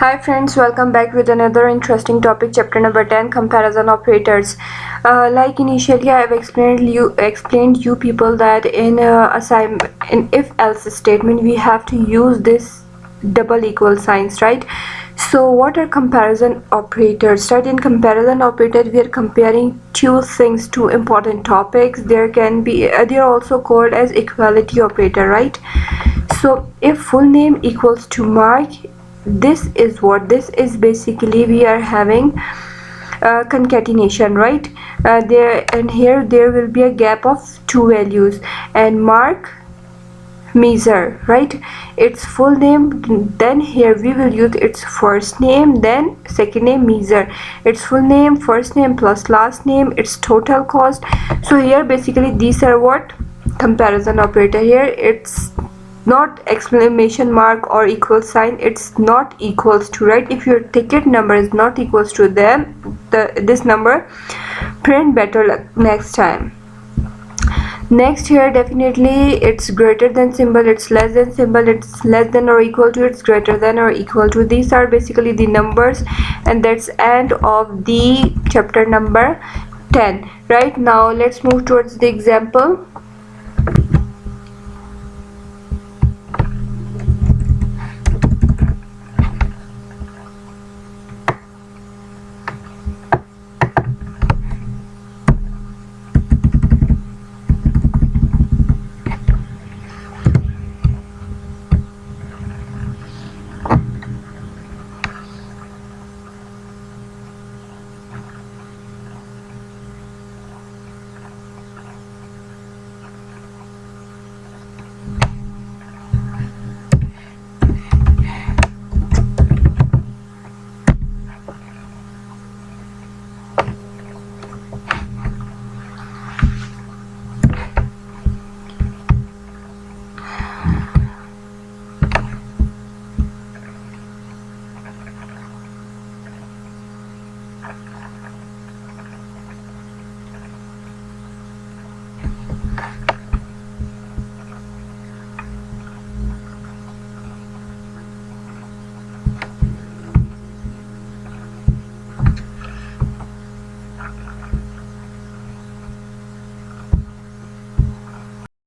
Hi friends, welcome back with another interesting topic, chapter number 10, comparison operators. Like initially I have explained you people that in if else statement we have to use this double equal signs, right? So what are comparison operators? Right, in comparison operator we are comparing two things, two important topics. There can be they are also called as equality operator, right? So if full name equals to Mark, this is basically we are having concatenation, right? There and here there will be a gap of two values, and Mark measure, right? Its full name, then here we will use its first name, then second name measure, its full name, first name plus last name, its total cost. So here basically these are what comparison operator. Here it's not exclamation mark or equal sign, it's not equals to, right? If your ticket number is not equals to them, this number, print better luck next time. Next here definitely it's greater than symbol, it's less than symbol, it's less than or equal to, it's greater than or equal to. These are basically the numbers, and that's end of the chapter number 10. Right now let's move towards the example.